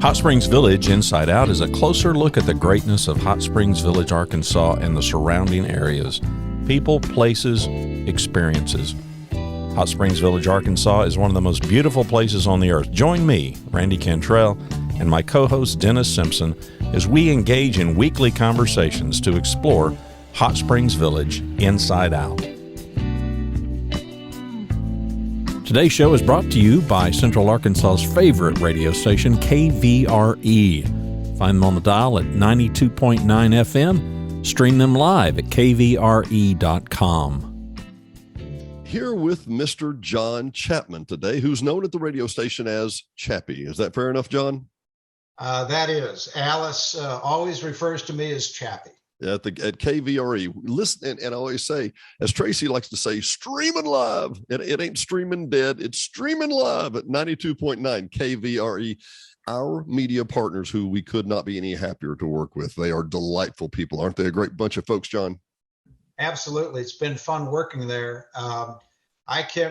Hot Springs Village Inside Out is a closer look at the greatness of Hot Springs Village, Arkansas and the surrounding areas. People, places, experiences. Hot Springs Village, Arkansas is one of the most beautiful places on the earth. Join me, Randy Cantrell, and my co-host Dennis Simpson as we engage in weekly conversations to explore Hot Springs Village Inside Out. Today's show is brought to you by Central Arkansas's favorite radio station, KVRE. Find them on the dial at 92.9 FM. Stream them live at kvre.com. Here with Mr. John Chapman today, who's known at the radio station as Chappy. Is that fair enough, John? That is. Alice always refers to me as Chappy. At KVRE. Listen, and I always say, as Tracy likes to say, streaming live. It ain't streaming dead. It's streaming live at 92.9 KVRE. Our media partners who we could not be any happier to work with. They are delightful people. Aren't they a great bunch of folks, John? Absolutely. It's been fun working there.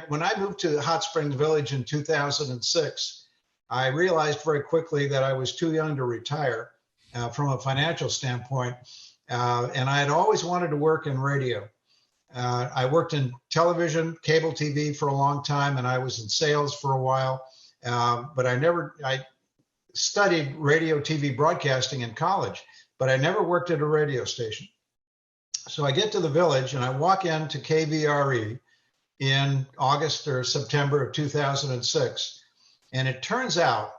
When I moved to Hot Springs Village in 2006, I realized very quickly that I was too young to retire from a financial standpoint. And I had always wanted to work in radio. I worked in television, cable TV for a long time, and I was in sales for a while. But I studied radio, TV broadcasting in college, but I never worked at a radio station. So I get to the village and I walk into KVRE in August or September of 2006. And it turns out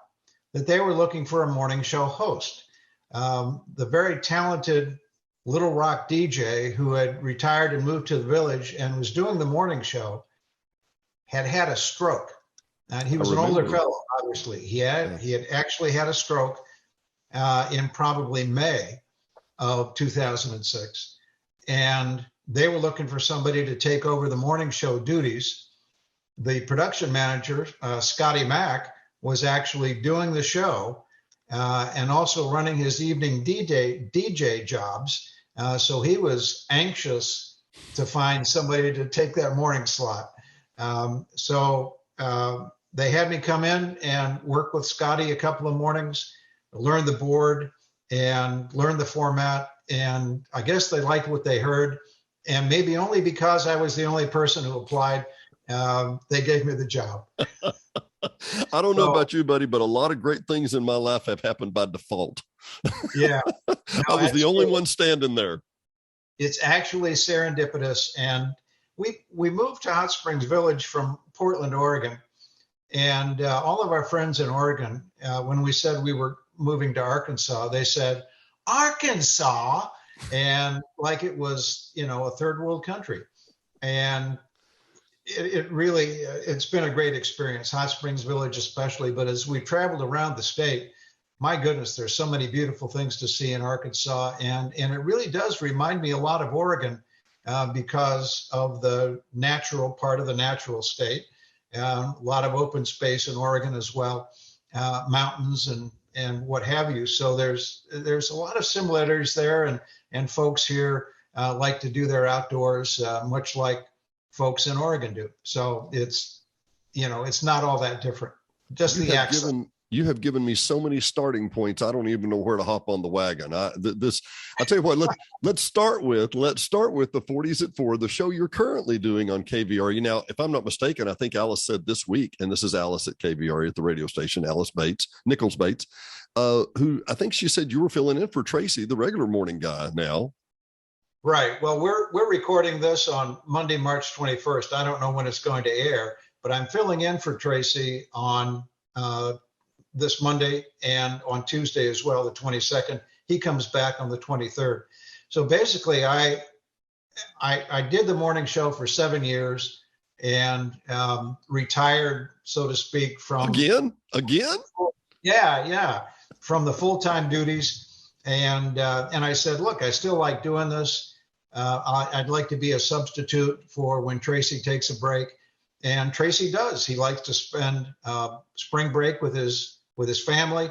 that they were looking for a morning show host. The very talented Little Rock DJ who had retired and moved to the village and was doing the morning show had had a stroke. And he was an older fellow, obviously. He had actually had a stroke in probably May of 2006. And they were looking for somebody to take over the morning show duties. The production manager, Scotty Mack, was actually doing the show and also running his evening DJ jobs. So he was anxious to find somebody to take that morning slot. So they had me come in and work with Scotty a couple of mornings, learn the board and learn the format. And I guess they liked what they heard. And maybe only because I was the only person who applied, they gave me the job. I don't know about you, buddy, but a lot of great things in my life have happened by default. Yeah. I was the only one standing there. It's actually serendipitous. And we moved to Hot Springs Village from Portland, Oregon. And all of our friends in Oregon, when we said we were moving to Arkansas, they said, Arkansas, and like it was, a third world country. And it's been a great experience, Hot Springs Village especially. But as we traveled around the state, my goodness, there's so many beautiful things to see in Arkansas. And it really does remind me a lot of Oregon because of the natural part of the natural state. A lot of open space in Oregon as well, mountains and what have you. So there's a lot of similarities there. And folks here like to do their outdoors, much like folks in Oregon do. So it's not all that different. Just the accent. You have given me so many starting points. I don't even know where to hop on the wagon. I'll tell you what, let's start with the 40s at 4, the show you're currently doing on KVRE. Now, if I'm not mistaken, I think Alice said this week, and this is Alice at KVRE at the radio station, Alice Nichols Bates, who I think she said you were filling in for Tracy, the regular morning guy now. Right. Well, we're recording this on Monday, March 21st. I don't know when it's going to air, but I'm filling in for Tracy on this Monday and on Tuesday as well, the 22nd. He comes back on the 23rd. So basically, I did the morning show for 7 years and retired, so to speak, from again. Yeah, from the full-time duties. And I said, look, I still like doing this. I'd like to be a substitute for when Tracy takes a break. And Tracy does. He likes to spend spring break with his family.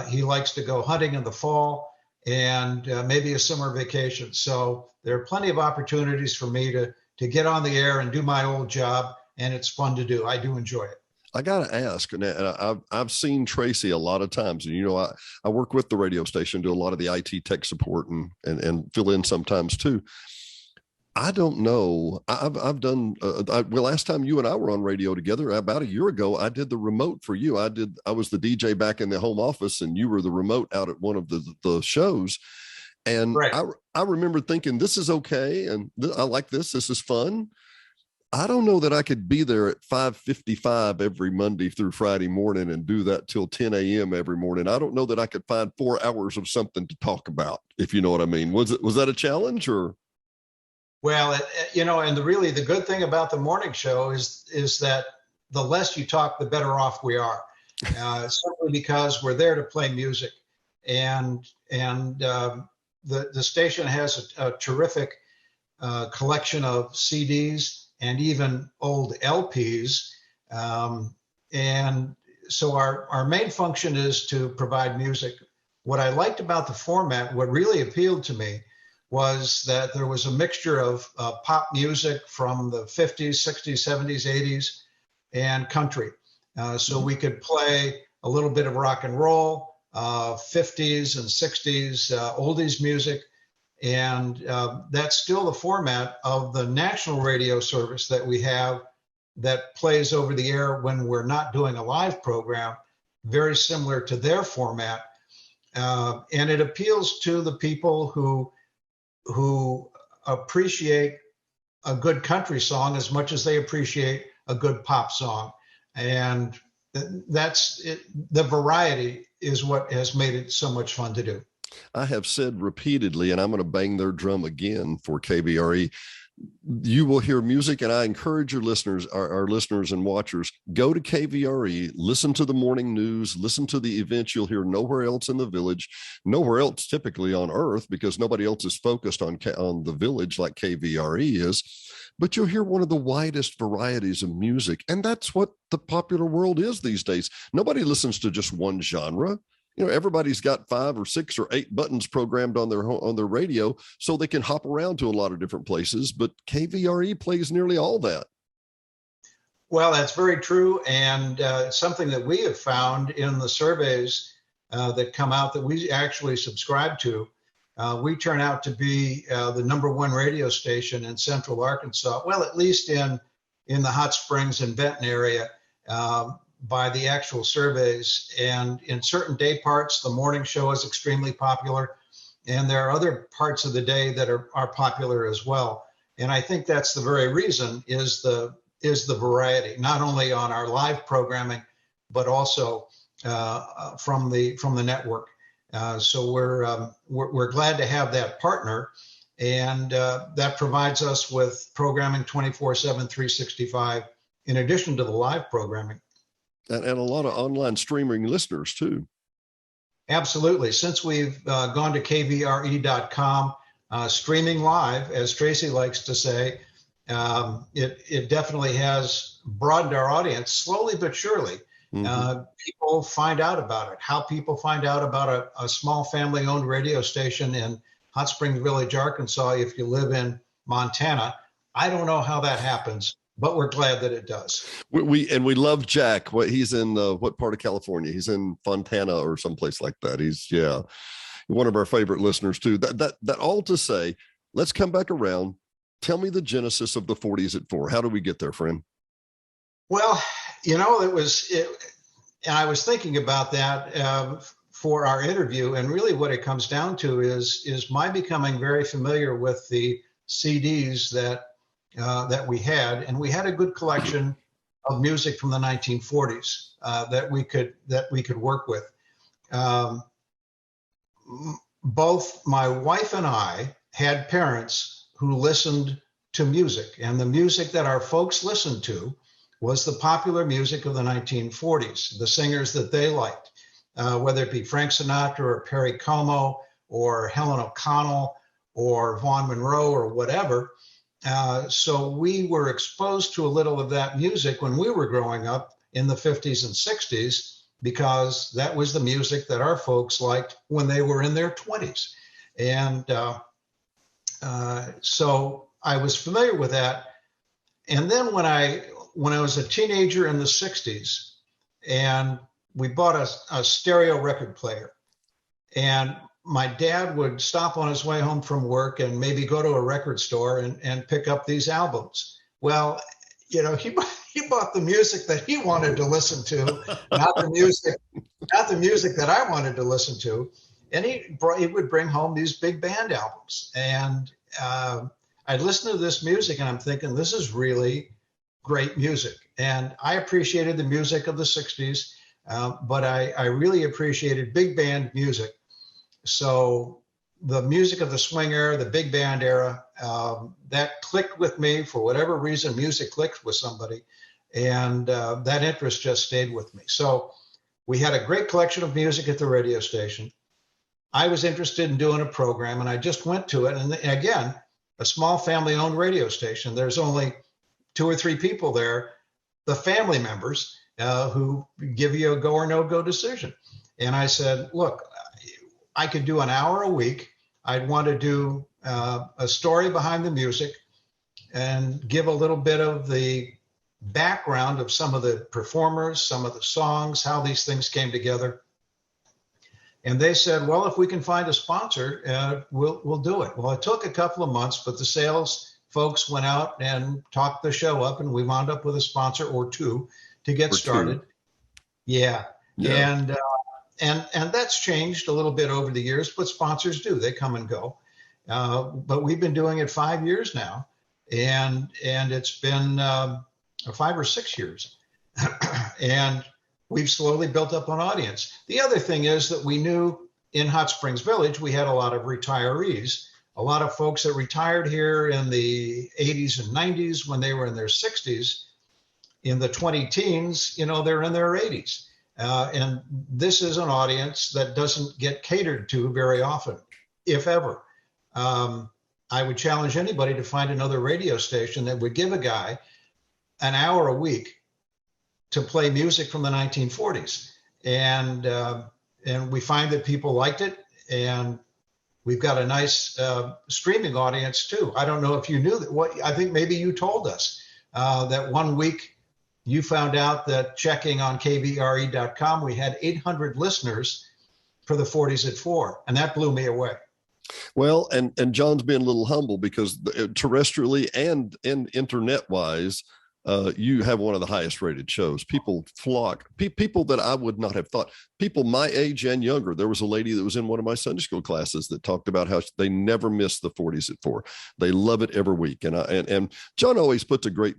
He likes to go hunting in the fall and maybe a summer vacation. So there are plenty of opportunities for me to get on the air and do my old job, and it's fun to do. I do enjoy it. I got to ask, and I've seen Tracy a lot of times, and I work with the radio station, do a lot of the IT tech support and fill in sometimes too. I don't know. I've done well. Last time you and I were on radio together, about a year ago, I did the remote for you. I was the DJ back in the home office, and you were the remote out at one of the shows. And Right. I remember thinking, this is okay, and I like this. This is fun. I don't know that I could be there at 5:55 every Monday through Friday morning and do that till 10 a.m. every morning. I don't know that I could find 4 hours of something to talk about, if you know what I mean. Was that a challenge or? Well, and the good thing about the morning show is that the less you talk, the better off we are. Simply because we're there to play music, and the station has a terrific collection of CDs and even old LPs. And so our main function is to provide music. What I liked about the format, what really appealed to me, was that there was a mixture of pop music from the 50s, 60s, 70s, 80s, and country. So we could play a little bit of rock and roll, 50s and 60s, oldies music. And that's still the format of the national radio service that we have that plays over the air when we're not doing a live program, very similar to their format. And it appeals to the people who appreciate a good country song as much as they appreciate a good pop song. And that's it. The variety is what has made it so much fun to do. I have said repeatedly, and I'm going to bang their drum again for KVRE, you will hear music, and I encourage your listeners, our listeners and watchers, go to KVRE, listen to the morning news, listen to the events you'll hear nowhere else in the village, nowhere else typically on earth, because nobody else is focused on the village like KVRE is. But you'll hear one of the widest varieties of music, and that's what the popular world is these days. Nobody listens to just one genre. Everybody's got 5 or 6 or 8 buttons programmed on their radio, so they can hop around to a lot of different places. But KVRE plays nearly all that. Well, that's very true, and something that we have found in the surveys that come out that we actually subscribe to. We turn out to be the #1 radio station in Central Arkansas. Well, at least in the Hot Springs and Benton area. By the actual surveys. And in certain day parts, the morning show is extremely popular. And there are other parts of the day that are popular as well. And I think that's the very reason is the variety, not only on our live programming, but also from the network. So we're glad to have that partner. And that provides us with programming 24/7, 365, in addition to the live programming. And a lot of online streaming listeners too. Absolutely. Since we've gone to kvre.com, streaming live, as Tracy likes to say, it definitely has broadened our audience slowly but surely. Mm-hmm. People find out about it. How people find out about a small family-owned radio station in Hot Springs Village, Arkansas, if you live in Montana, I don't know how that happens. But we're glad that it does. We love Jack. He's in what part of California? He's in Fontana or someplace like that. He's one of our favorite listeners too. That all to say, let's come back around. Tell me the genesis of the 40s at 4. How do we get there, friend? Well, and I was thinking about that for our interview, and really what it comes down to is my becoming very familiar with the CDs that we had, and we had a good collection of music from the 1940s that we could work with. Both my wife and I had parents who listened to music, and the music that our folks listened to was the popular music of the 1940s, the singers that they liked, whether it be Frank Sinatra or Perry Como or Helen O'Connell or Vaughn Monroe or whatever. So we were exposed to a little of that music when we were growing up in the 50s and 60s, because that was the music that our folks liked when they were in their 20s. And so I was familiar with that. And then when I was a teenager in the 60s, and we bought a stereo record player. And my dad would stop on his way home from work and maybe go to a record store and pick up these albums. Well, you know, he bought the music that he wanted to listen to, not the music that I wanted to listen to. And he would bring home these big band albums. And I'd listen to this music and I'm thinking, this is really great music. And I appreciated the music of the 60s, but I really appreciated big band music. So the music of the swing era, the big band era, that clicked with me for whatever reason. Music clicked with somebody, and that interest just stayed with me. So we had a great collection of music at the radio station. I was interested in doing a program, and I just went to it. And again, a small family-owned radio station. There's only 2 or 3 people there, the family members, who give you a go or no go decision. And I said, look, I could do an hour a week. I'd want to do a story behind the music and give a little bit of the background of some of the performers, some of the songs, how these things came together. And they said, well, if we can find a sponsor, we'll do it. Well, it took a couple of months, but the sales folks went out and talked the show up, and we wound up with a sponsor or 2 to get started. Yeah. And that's changed a little bit over the years, but sponsors do, they come and go. But we've been doing it 5 years now, and it's been 5 or 6 years. And we've slowly built up an audience. The other thing is that we knew in Hot Springs Village, we had a lot of retirees, a lot of folks that retired here in the 80s and 90s when they were in their 60s. In the 20 teens, you know, they're in their 80s. And this is an audience that doesn't get catered to very often, if ever. I would challenge anybody to find another radio station that would give a guy an hour a week to play music from the 1940s. And we find that people liked it, and we've got a nice streaming audience too. I don't know if you knew that. I think maybe you told us that one week you found out that checking on KVRE.com, we had 800 listeners for the 40s at 4, and that blew me away. Well, and John's being a little humble because terrestrially and internet wise, you have one of the highest rated shows. People flock, people that I would not have thought, people my age and younger. There was a lady that was in one of my Sunday school classes that talked about how they never miss the 40s at 4. They love it every week. And John always puts a great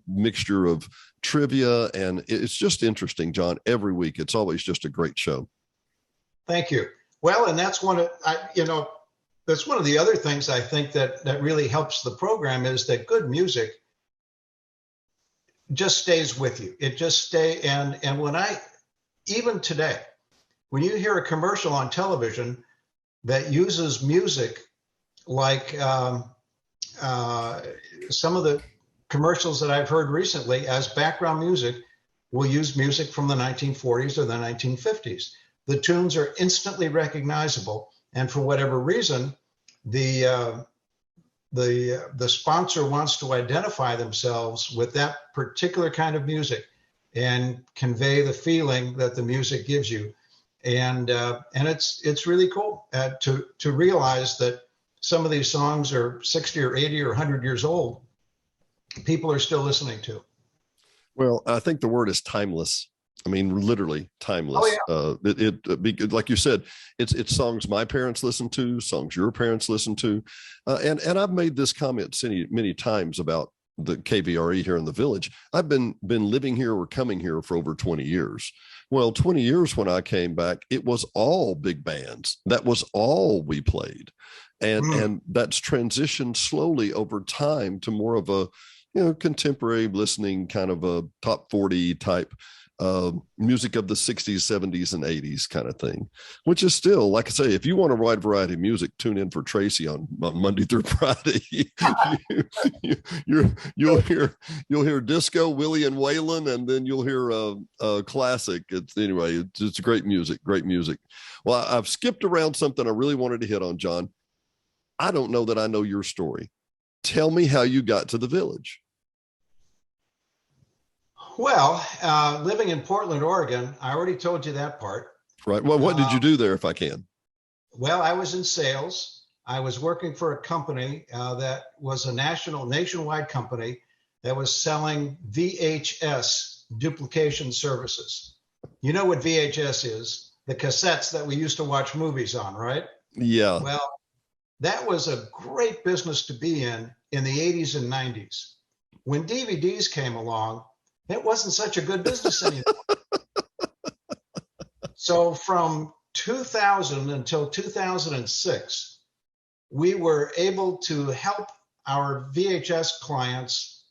mixture of trivia, and it's just interesting, John. Every week, it's always just a great show. Thank you. Well, and that's that's one of the other things I think that really helps the program is that good music just stays with you. It just stays. And when even today, when you hear a commercial on television that uses music like some of the commercials that I've heard recently as background music will use music from the 1940s or the 1950s. The tunes are instantly recognizable. And for whatever reason, the sponsor wants to identify themselves with that particular kind of music and convey the feeling that the music gives you. And it's really cool to realize that some of these songs are 60 or 80 or 100 years old. People are still listening to. Well, I think the word is timeless. I mean, literally timeless. Oh, yeah. Like you said, it's songs my parents listened to, songs your parents listened to. And I've made this comment many times about the KVRE here in the Village. I've been living here or coming here for over 20 years. Well, 20 years when I came back, it was all big bands. That was all we played. And that's transitioned slowly over time to more of a, contemporary listening, kind of a top 40 type music of the 60s, 70s, and 80s kind of thing, which is still, like I say, if you want a wide variety of music, tune in for Tracy on Monday through Friday. You'll hear disco, Willie and Waylon, and then you'll hear classic. It's great music. Well, I've skipped around something I really wanted to hit on, John. I don't know that I know your story. Tell me how you got to the Village. Well, living in Portland, Oregon, I already told you that part. Right. Well, what did you do there, if I can? Well, I was in sales. I was working for a company that was a nationwide company that was selling VHS duplication services. You know what VHS is? The cassettes that we used to watch movies on, right? Yeah. Well, that was a great business to be in the 80s and 90s. When DVDs came along, it wasn't such a good business anymore. So from 2000 until 2006, we were able to help our VHS clients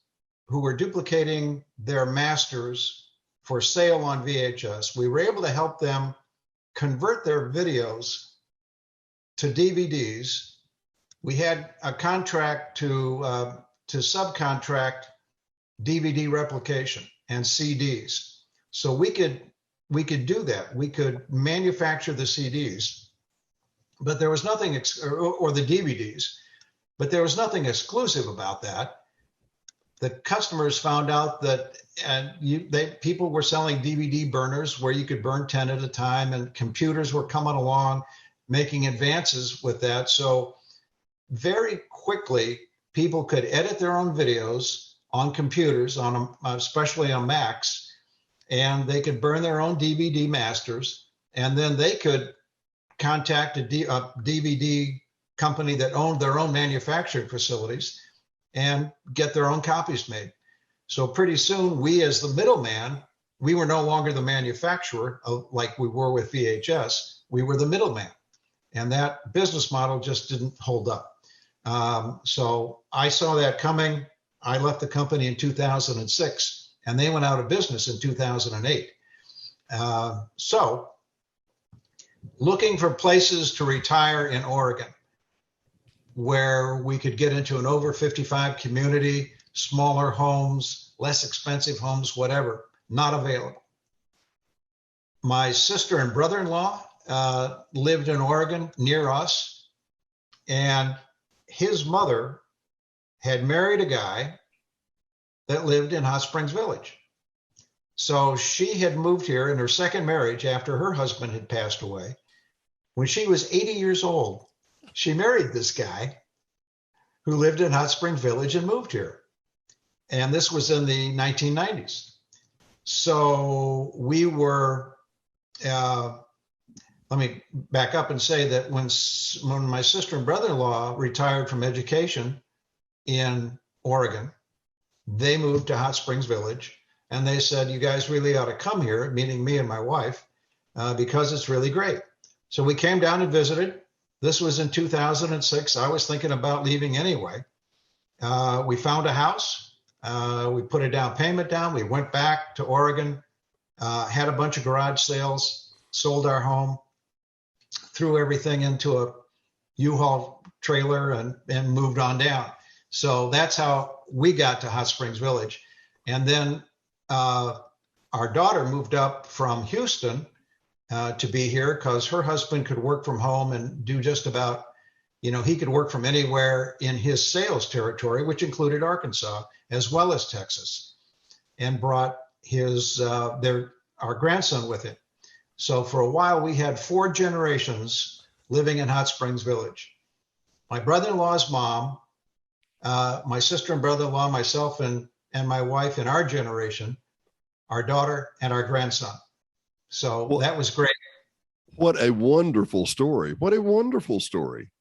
who were duplicating their masters for sale on VHS. We were able to help them convert their videos to DVDs. We had a contract to subcontract DVD replication and CDs. So we could do that. We could manufacture the CDs, but there was nothing, or the DVDs, but there was nothing exclusive about that. The customers found out that people were selling DVD burners where you could burn 10 at a time, and computers were coming along making advances with that. So very quickly, people could edit their own videos on computers, especially on Macs, and they could burn their own DVD masters, and then they could contact a DVD company that owned their own manufacturing facilities and get their own copies made. So pretty soon, we as the middleman, we were no longer the manufacturer like we were with VHS. We were the middleman, and that business model just didn't hold up. So I saw that coming. I left the company in 2006, and they went out of business in 2008. So looking for places to retire in Oregon where we could get into an over 55 community, smaller homes, less expensive homes, whatever, not available. My sister and brother-in-law lived in Oregon near us, and his mother had married a guy that lived in Hot Springs Village. So she had moved here in her second marriage after her husband had passed away. When she was 80 years old, she married this guy who lived in Hot Springs Village and moved here. And this was in the 1990s. So we were, let me back up and say that when my sister and brother-in-law retired from education in Oregon, they moved to Hot Springs Village, and they said, you guys really ought to come here, meaning me and my wife, because it's really great. So we came down and visited. This was in 2006. I was thinking about leaving anyway. We found a house. We put a down payment down. We went back to Oregon, had a bunch of garage sales, sold our home, threw everything into a U-Haul trailer and moved on down. So that's how we got to Hot Springs Village. And then our daughter moved up from Houston to be here because her husband could work from home and do just about, he could work from anywhere in his sales territory, which included Arkansas as well as Texas, and brought our grandson with him. So for a while, we had 4 generations living in Hot Springs Village. My brother-in-law's mom, my sister and brother-in-law, myself and my wife in our generation, our daughter and our grandson. So that was great. What a wonderful story. What a wonderful story.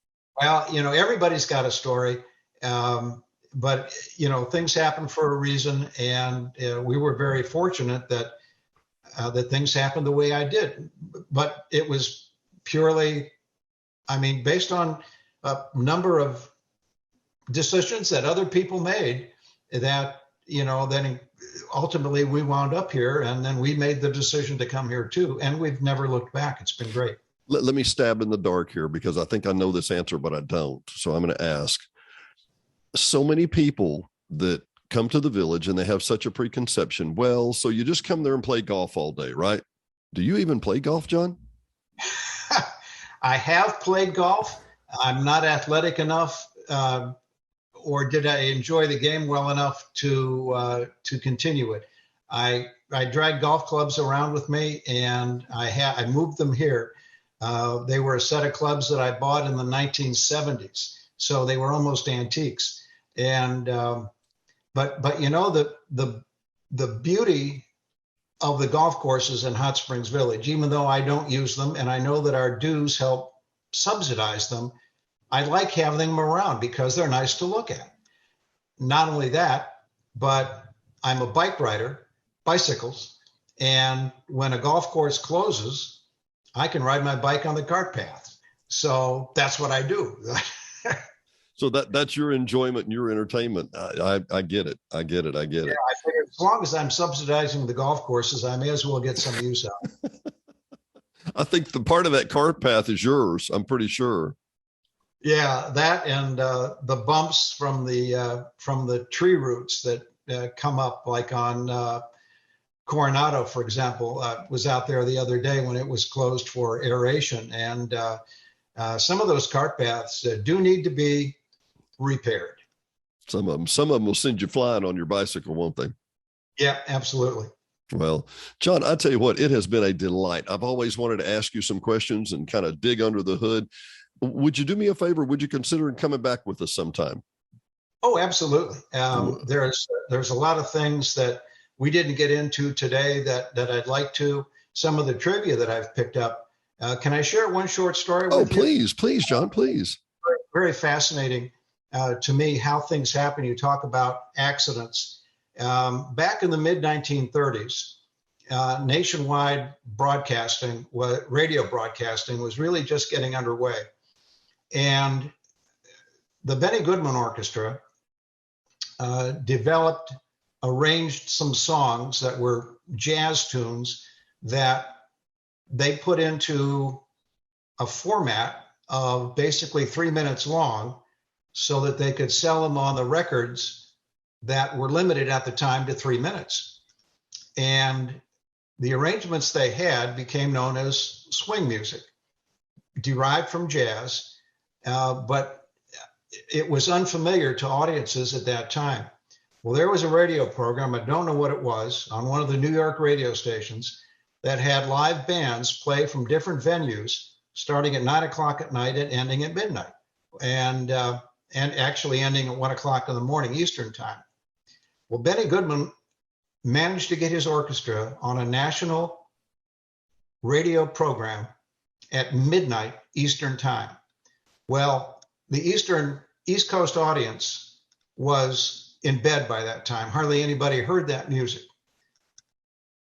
Well, everybody's got a story, but, things happen for a reason. And we were very fortunate that things happened the way I did. But it was purely, based on a number of decisions that other people made that, then ultimately we wound up here, and then we made the decision to come here too. And we've never looked back. It's been great. Let me stab in the dark here because I think I know this answer, but I don't. So I'm going to ask. So many people that come to the village and they have such a preconception. Well, so you just come there and play golf all day, right? Do you even play golf, John? I have played golf. I'm not athletic enough, or did I enjoy the game well enough to continue it? I dragged golf clubs around with me, and I moved them here. They were a set of clubs that I bought in the 1970s, so they were almost antiques. And but you know, the beauty of the golf courses in Hot Springs Village, even though I don't use them, and I know that our dues help subsidize them, I like having them around because they're nice to look at. Not only that, but I'm a bike rider, bicycles, and when a golf course closes, I can ride my bike on the cart path. So that's what I do. So that's your enjoyment and your entertainment. I get it. I get it. I figure as long as I'm subsidizing the golf courses, I may as well get some use out of it. I think the part of that cart path is yours. I'm pretty sure. Yeah, that and the bumps from the tree roots that come up, like on Coronado, for example. Was out there the other day when it was closed for aeration, and some of those cart paths do need to be repaired. Some of them will send you flying on your bicycle, won't they? Yeah, absolutely. Well, John, I tell you what, it has been a delight. I've always wanted to ask you some questions and kind of dig under the hood. Would you do me a favor? Would you consider coming back with us sometime? Oh, absolutely. There's a lot of things that we didn't get into today that I'd like to. Some of the trivia that I've picked up. Can I share one short story with you? Please, John, please. Very fascinating to me how things happen. You talk about accidents. Back in the mid 1930s, nationwide broadcasting, radio broadcasting was really just getting underway. And the Benny Goodman Orchestra arranged some songs that were jazz tunes that they put into a format of basically 3 minutes long so that they could sell them on the records that were limited at the time to 3 minutes. And the arrangements they had became known as swing music, derived from jazz, but it was unfamiliar to audiences at that time. Well, there was a radio program, I don't know what it was, on one of the New York radio stations that had live bands play from different venues, starting at 9 o'clock at night and ending at midnight, and actually ending at 1 o'clock in the morning Eastern time. Well, Benny Goodman managed to get his orchestra on a national radio program at midnight Eastern time. Well, the East Coast audience was in bed by that time. Hardly anybody heard that music.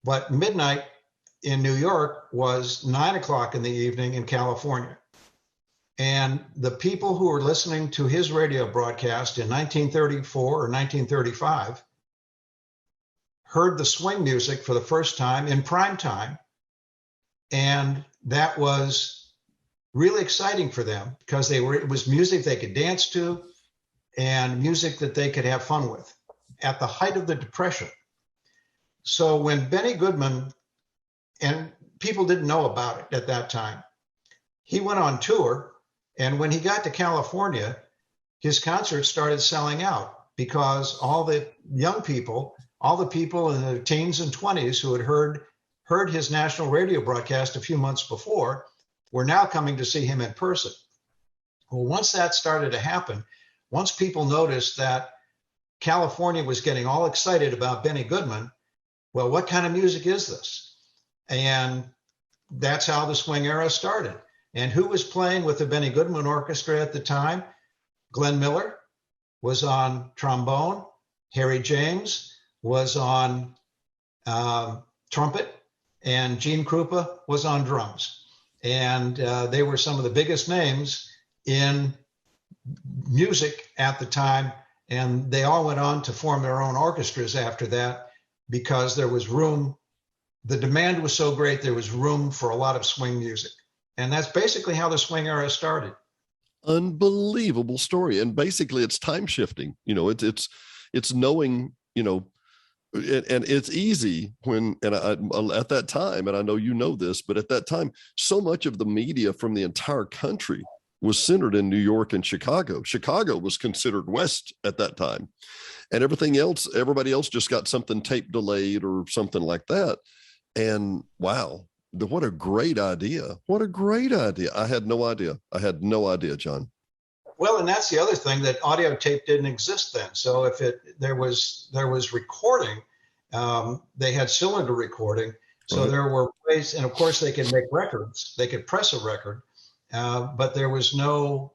But midnight in New York was 9 o'clock in the evening in California. And the people who were listening to his radio broadcast in 1934 or 1935 heard the swing music for the first time in prime time. And that was really exciting for them because it was music they could dance to and music that they could have fun with at the height of the Depression. So when Benny Goodman, and people didn't know about it at that time, he went on tour. And when he got to California, his concerts started selling out because all the young people, all the people in their teens and 20s who had heard his national radio broadcast a few months before were now coming to see him in person. Well, once that started to happen, once people noticed that California was getting all excited about Benny Goodman, well, what kind of music is this? And that's how the swing era started. And who was playing with the Benny Goodman Orchestra at the time? Glenn Miller was on trombone. Harry James was on trumpet. And Gene Krupa was on drums. And they were some of the biggest names in music at the time. And they all went on to form their own orchestras after that because there was room. The demand was so great, there was room for a lot of swing music. And that's basically how the swing era started. Unbelievable story. And basically it's time shifting. You know, it's knowing, you know, and it's easy when, and at that time, and I know you know this, but at that time, so much of the media from the entire country was centered in New York and Chicago. Chicago was considered west at that time. And everybody else just got something tape delayed or something like that. And wow, what a great idea. What a great idea. I had no idea, John. Well, and that's the other thing, that audio tape didn't exist then. So if there was recording, they had cylinder recording. So Right. there were ways, and of course they could make records. They could press a record, but there was no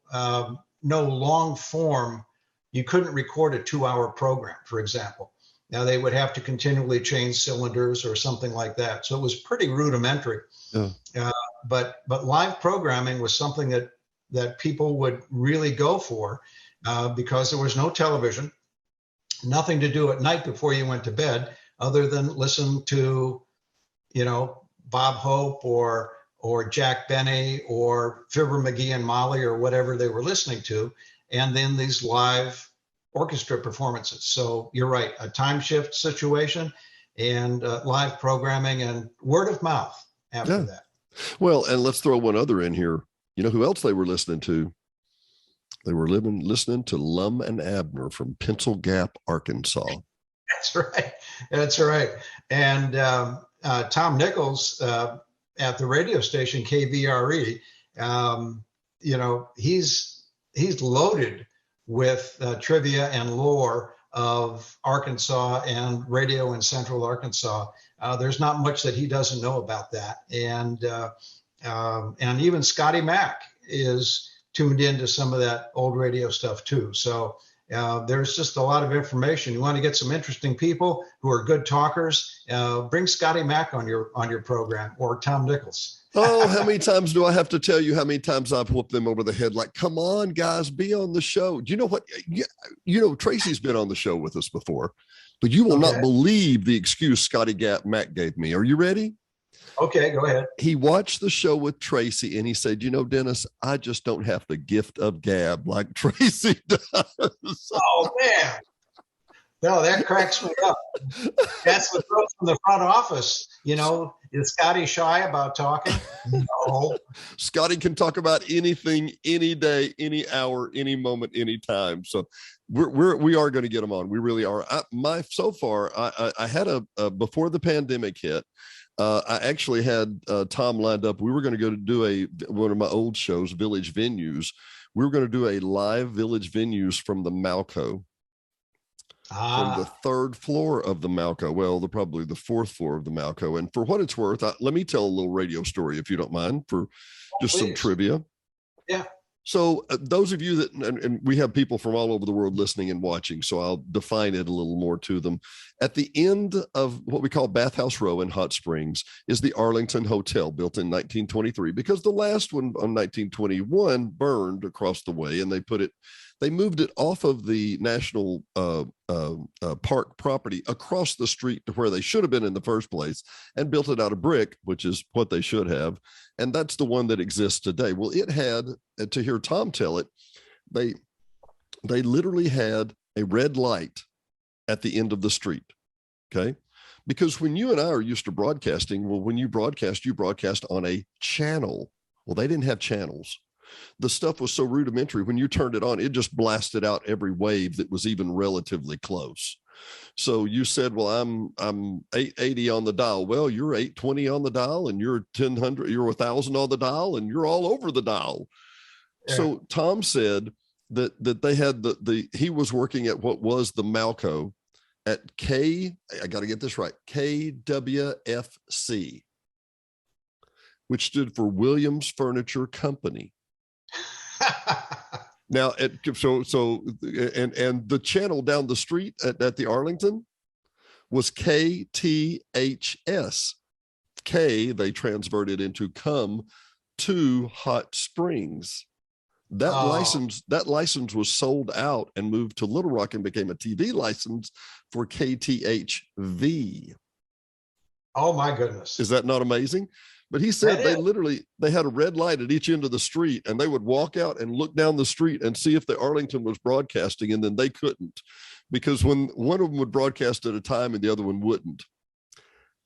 long form. You couldn't record a 2-hour program, for example. Now they would have to continually change cylinders or something like that. So it was pretty rudimentary. Yeah. But live programming was something that people would really go for, because there was no television, nothing to do at night before you went to bed other than listen to, Bob Hope or Jack Benny or Fibber McGee and Molly or whatever they were listening to, and then these live orchestra performances. So you're right, a time shift situation and live programming and word of mouth after that. Well, and let's throw one other in here. You know who else they were listening to? They were listening to Lum and Abner from Pencil Gap, Arkansas. That's right. And Tom Nichols at the radio station KVRE, he's loaded with trivia and lore of Arkansas and radio in Central Arkansas. There's not much that he doesn't know about that. And even Scotty Mack is tuned into some of that old radio stuff too. So there's just a lot of information. You want to get some interesting people who are good talkers, bring Scotty Mack on your program, or Tom Nichols. Oh, how many times do I have to tell you how many times I've whooped them over the head? Like, come on, guys, be on the show. Do you know what? Tracy's been on the show with us before, but you will not believe the excuse Scotty Mack gave me. Are you ready? Okay, go ahead. He watched the show with Tracy and he said, Dennis, I just don't have the gift of gab like Tracy does. Oh, man. No, that cracks me up. That's the girl from the front office. Is Scotty shy about talking? No. Scotty can talk about anything, any day, any hour, any moment, any time. So we are going to get him on. We really are. I had before the pandemic hit, I actually had Tom lined up. We were going to go to do one of my old shows, Village Venues. We were going to do a live Village Venues from the Malco. From the third floor of the Malco. Well, probably the fourth floor of the Malco. And for what it's worth, let me tell a little radio story, if you don't mind, for just some trivia. Yeah. So those of you that, and we have people from all over the world listening and watching, so I'll define it a little more to them. At the end of what we call Bathhouse Row in Hot Springs is the Arlington Hotel, built in 1923, because the last one on 1921 burned across the way, and they moved it off of the national park property across the street to where they should have been in the first place, and built it out of brick, which is what they should have. And that's the one that exists today. Well, it had, to hear Tom tell it, they literally had a red light at the end of the street. Okay. Because when you and I are used to broadcasting, well, when you broadcast on a channel. Well, they didn't have channels. The stuff was so rudimentary. When you turned it on, it just blasted out every wave that was even relatively close. So you said, well, I'm 880 on the dial. Well, you're 820 on the dial, and you're 1000, you're 1000 on the dial, and you're all over the dial. Yeah. So Tom said that they had he was working at what was the Malco at I got to get this right, KWFC, which stood for Williams Furniture Company. Now, and the channel down the street at the Arlington was KTHS. K, they transferred into Come to Hot Springs. That license was sold out and moved to Little Rock and became a TV license for KTHV. Oh my goodness. Is that not amazing? But he said they had a red light at each end of the street, and they would walk out and look down the street and see if the Arlington was broadcasting, and then they couldn't, because when one of them would broadcast at a time and the other one wouldn't.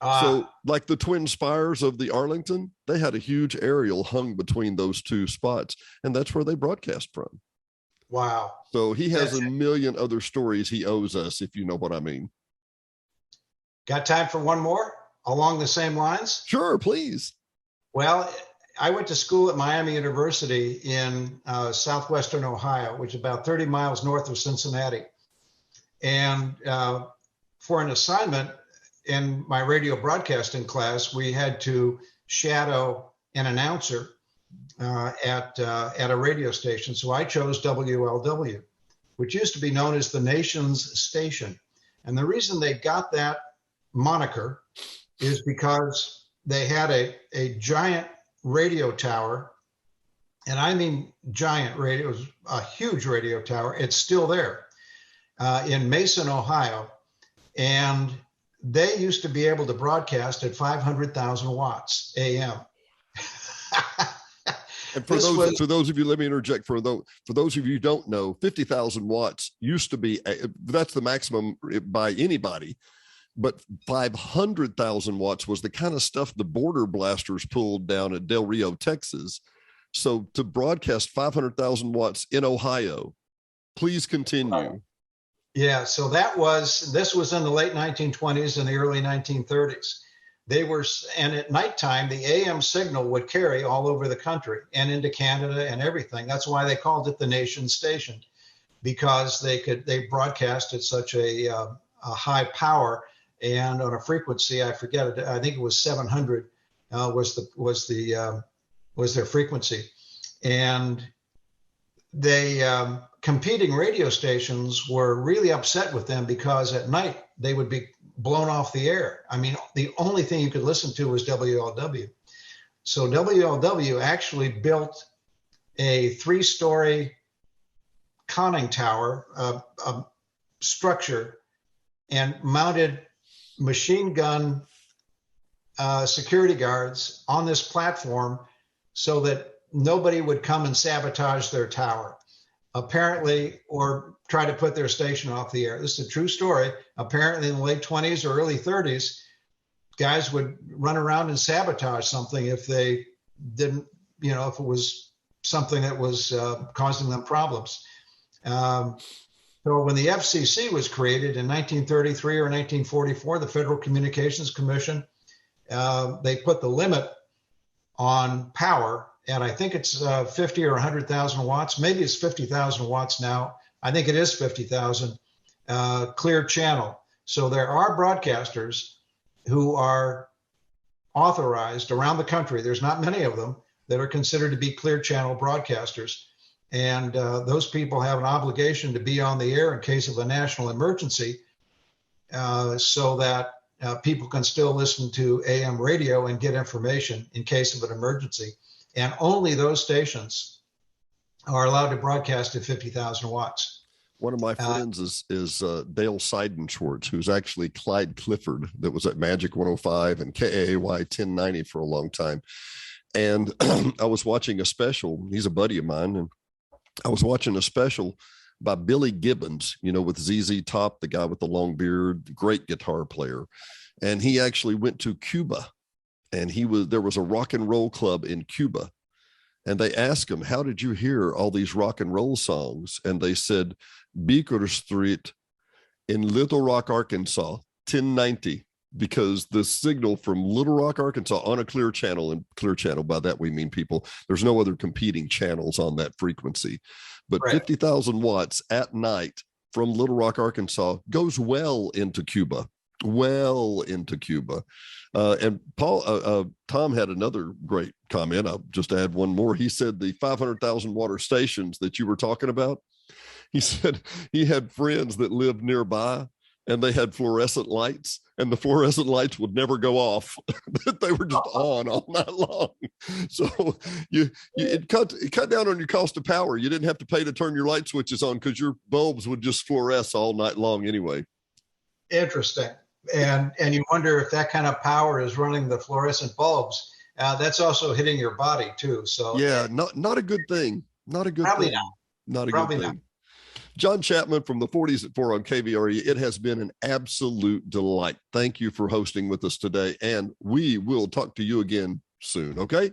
So like the twin spires of the Arlington, they had a huge aerial hung between those two spots, and that's where they broadcast from. Wow. So he has a million other stories he owes us, if you know what I mean. Got time for one more along the same lines? Sure, please. Well, I went to school at Miami University in southwestern Ohio, which is about 30 miles north of Cincinnati. And for an assignment in my radio broadcasting class, we had to shadow an announcer at a radio station. So I chose WLW, which used to be known as the nation's station. And the reason they got that moniker is because they had a giant radio tower, and I mean giant radio. It was a huge radio tower. It's still there in Mason, Ohio, and they used to be able to broadcast at 500,000 watts AM. And for those of you, let me interject. For those of you who don't know, 50,000 watts used to be that's the maximum by anybody. But 500,000 watts was the kind of stuff the border blasters pulled down at Del Rio, Texas. So to broadcast 500,000 watts in Ohio, please continue. Yeah, so this was in the late 1920s and the early 1930s. And at nighttime, the AM signal would carry all over the country and into Canada and everything. That's why they called it the nation's station, because they broadcast at such a high power. And on a frequency, I forget it. I think it was 700 was their frequency, and they competing radio stations were really upset with them because at night they would be blown off the air. I mean, the only thing you could listen to was WLW. So WLW actually built a 3-story conning tower structure and mounted machine gun security guards on this platform so that nobody would come and sabotage their tower, apparently, or try to put their station off the air. This is a true story. Apparently in the late 20s or early 30s, guys would run around and sabotage something if they didn't, if it was something that was causing them problems. So when the FCC was created in 1933 or 1944, the Federal Communications Commission, they put the limit on power, and I think it's 50 or 100,000 watts. Maybe it's 50,000 watts now. I think it is 50,000, clear channel. So there are broadcasters who are authorized around the country. There's not many of them that are considered to be clear channel broadcasters. And those people have an obligation to be on the air in case of a national emergency so that people can still listen to AM radio and get information in case of an emergency. And only those stations are allowed to broadcast at 50,000 watts. One of my friends is Dale Seidenschwartz, who's actually Clyde Clifford, that was at Magic 105 and KAAY 1090 for a long time. And I was watching a special. He's a buddy of mine, and I was watching a special by Billy Gibbons, with ZZ Top, the guy with the long beard, great guitar player. And he actually went to Cuba, and there was a rock and roll club in Cuba. And they asked him, how did you hear all these rock and roll songs? And they said, Beaker Street in Little Rock, Arkansas, 1090. Because the signal from Little Rock, Arkansas on a clear channel, and clear channel, by that we mean people, there's no other competing channels on that frequency, but right. 50,000 watts at night from Little Rock, Arkansas goes well into Cuba. And Tom had another great comment. I'll just add one more. He said the 500,000 watt stations that you were talking about, he said he had friends that lived nearby and they had fluorescent lights, and the fluorescent lights would never go off. They were just on all night long. So it cut down on your cost of power. You didn't have to pay to turn your light switches on because your bulbs would just fluoresce all night long anyway. Interesting. And you wonder if that kind of power is running the fluorescent bulbs. That's also hitting your body too. So yeah, not a good thing. Not a good probably thing. Not a probably good not. thing. John Chapman from the 40s at 4 on KVRE. It has been an absolute delight. Thank you for hosting with us today, and we will talk to you again soon, okay?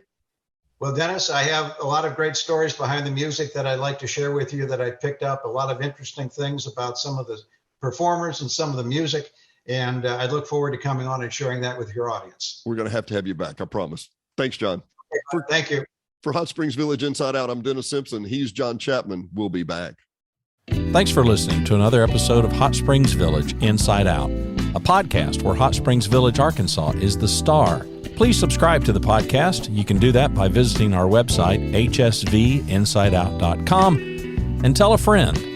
Well, Dennis, I have a lot of great stories behind the music that I'd like to share with you that I picked up, a lot of interesting things about some of the performers and some of the music, and I look forward to coming on and sharing that with your audience. We're going to have you back, I promise. Thanks, John. Thank you. For Hot Springs Village Inside Out, I'm Dennis Simpson. He's John Chapman. We'll be back. Thanks for listening to another episode of Hot Springs Village Inside Out, a podcast where Hot Springs Village, Arkansas is the star. Please subscribe to the podcast. You can do that by visiting our website, hsvinsideout.com, and tell a friend.